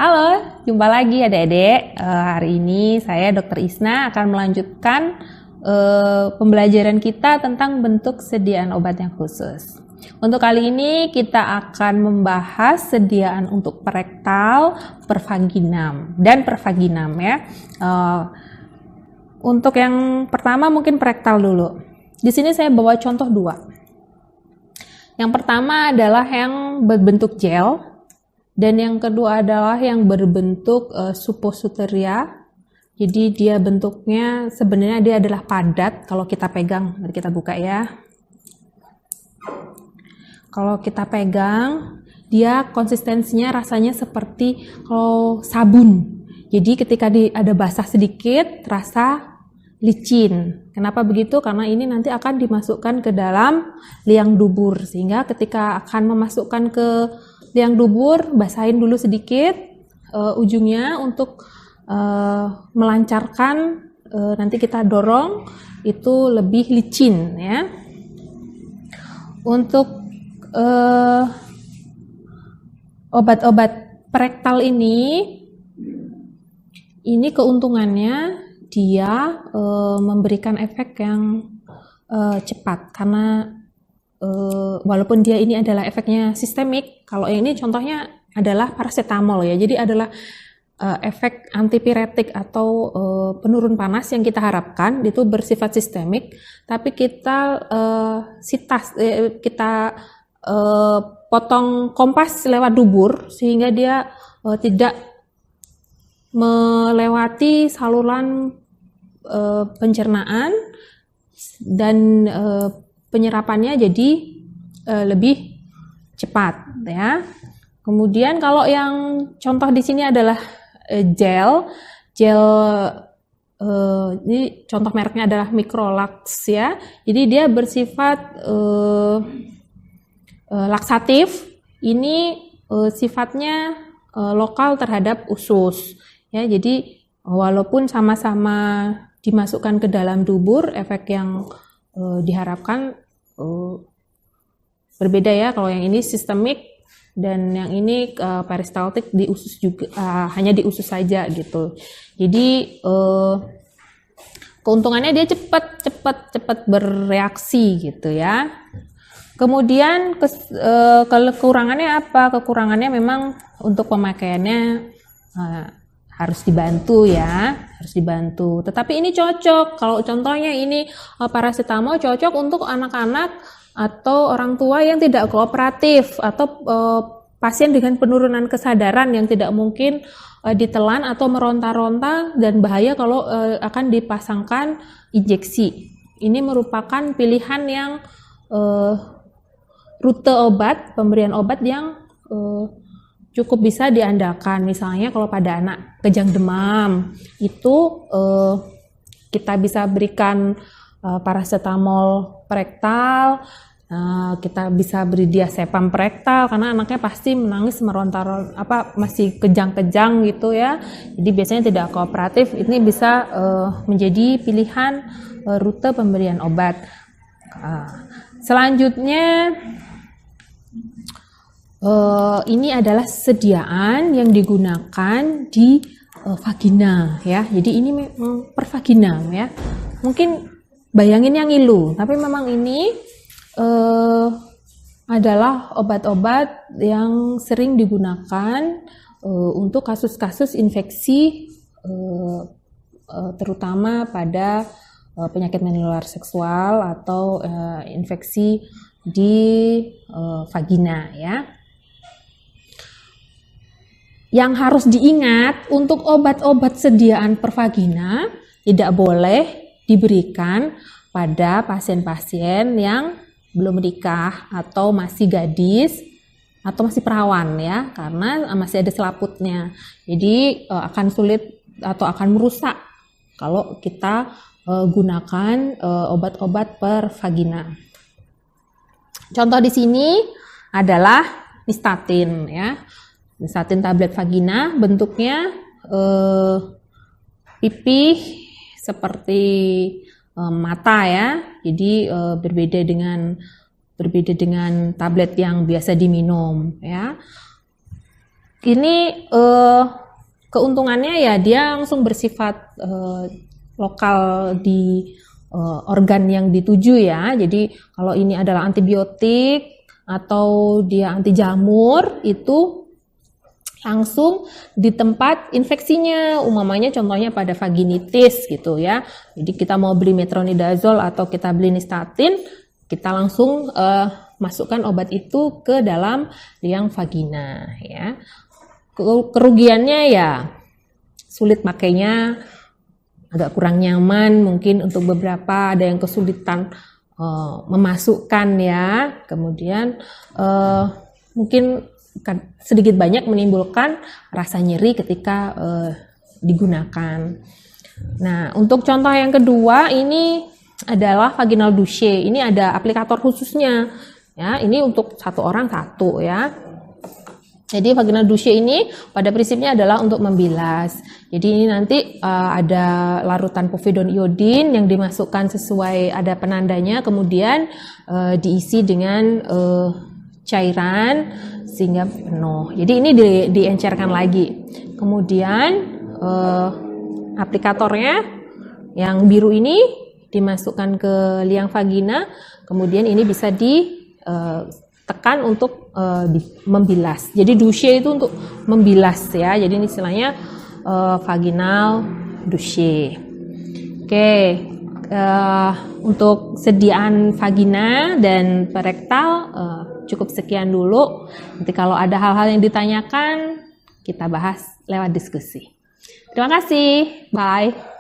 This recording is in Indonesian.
Halo, jumpa lagi adik-adik. Hari ini saya Dr. Isna akan melanjutkan pembelajaran kita tentang bentuk sediaan obat yang khusus. Untuk kali ini kita akan membahas sediaan untuk perektal, pervaginam, dan pervaginam ya. Untuk yang pertama mungkin perektal dulu. Di sini saya bawa contoh dua. Yang pertama adalah yang berbentuk gel. Dan yang kedua adalah yang berbentuk suppositoria. Jadi dia bentuknya sebenarnya dia adalah padat kalau kita pegang. Mari kita buka ya. Kalau kita pegang, dia konsistensinya rasanya seperti kalau sabun. Jadi ketika ada basah sedikit, rasa licin. Kenapa begitu? Karena ini nanti akan dimasukkan ke dalam liang dubur. Sehingga ketika akan memasukkan ke liang dubur, basahin dulu sedikit ujungnya untuk melancarkan nanti kita dorong itu lebih licin ya. Untuk obat-obat perektal ini keuntungannya dia memberikan efek yang cepat karena walaupun dia ini adalah efeknya sistemik, kalau ini contohnya adalah paracetamol ya, jadi adalah efek antipiretik atau penurun panas yang kita harapkan itu bersifat sistemik, tapi kita potong kompas lewat dubur sehingga dia tidak melewati saluran pencernaan dan penyerapannya jadi lebih cepat ya. Kemudian kalau yang contoh di sini adalah gel ini contoh mereknya adalah Microlax ya. Jadi dia bersifat laksatif. Ini sifatnya lokal terhadap usus ya. Jadi walaupun sama-sama dimasukkan ke dalam dubur, efek yang diharapkan berbeda ya. Kalau yang ini sistemik dan yang ini peristaltik di usus juga, hanya di usus saja gitu. Jadi keuntungannya dia cepat bereaksi gitu ya. Kemudian kekurangannya apa? Kekurangannya memang untuk pemakaiannya harus dibantu ya, harus dibantu. Tetapi ini cocok. Kalau contohnya ini paracetamol cocok untuk anak-anak atau orang tua yang tidak kooperatif atau pasien dengan penurunan kesadaran yang tidak mungkin ditelan atau meronta-ronta dan bahaya kalau akan dipasangkan injeksi. Ini merupakan pilihan yang rute obat, pemberian obat yang cukup bisa diandalkan. Misalnya kalau pada anak kejang demam itu kita bisa berikan paracetamol perektal, kita bisa beri diazepam perektal karena anaknya pasti menangis meronta-ronta masih kejang-kejang gitu ya. Jadi biasanya tidak kooperatif. Ini bisa menjadi pilihan rute pemberian obat. Selanjutnya ini adalah sediaan yang digunakan di vagina ya. Jadi ini memang pervaginam ya. Mungkin bayangin yang ngilu, tapi memang ini adalah obat-obat yang sering digunakan untuk kasus-kasus infeksi terutama pada penyakit menular seksual atau infeksi di vagina ya. Yang harus diingat untuk obat-obat sediaan pervagina tidak boleh diberikan pada pasien-pasien yang belum menikah atau masih gadis atau masih perawan ya, karena masih ada selaputnya. Jadi akan sulit atau akan merusak kalau kita gunakan obat-obat pervagina. Contoh di sini adalah Nystatin ya. Nystatin tablet vagina bentuknya pipih seperti mata ya. Jadi berbeda dengan tablet yang biasa diminum ya. ini keuntungannya ya dia langsung bersifat lokal di organ yang dituju ya. Jadi kalau ini adalah antibiotik atau dia anti jamur, itu langsung di tempat infeksinya, umumnya contohnya pada vaginitis gitu ya. Jadi kita mau beli metronidazole atau kita beli nystatin, kita langsung masukkan obat itu ke dalam liang vagina ya. Kerugiannya ya sulit pakainya, agak kurang nyaman mungkin untuk beberapa, ada yang kesulitan memasukkan ya. Kemudian mungkin sedikit banyak menimbulkan rasa nyeri ketika digunakan. Nah, untuk contoh yang kedua ini adalah vaginal douche. Ini ada aplikator khususnya. Ya, ini untuk satu orang satu ya. Jadi vaginal douche ini pada prinsipnya adalah untuk membilas. Jadi ini nanti ada larutan povidone iodin yang dimasukkan sesuai ada penandanya, kemudian diisi dengan cairan sehingga penuh. Jadi ini diencerkan lagi. Kemudian aplikatornya yang biru ini dimasukkan ke liang vagina, kemudian ini bisa ditekan untuk membilas. Jadi douche itu untuk membilas ya. Jadi ini istilahnya vaginal douche. Oke. Untuk sediaan vagina dan perektal cukup sekian dulu. Nanti kalau ada hal-hal yang ditanyakan, kita bahas lewat diskusi. Terima kasih. Bye.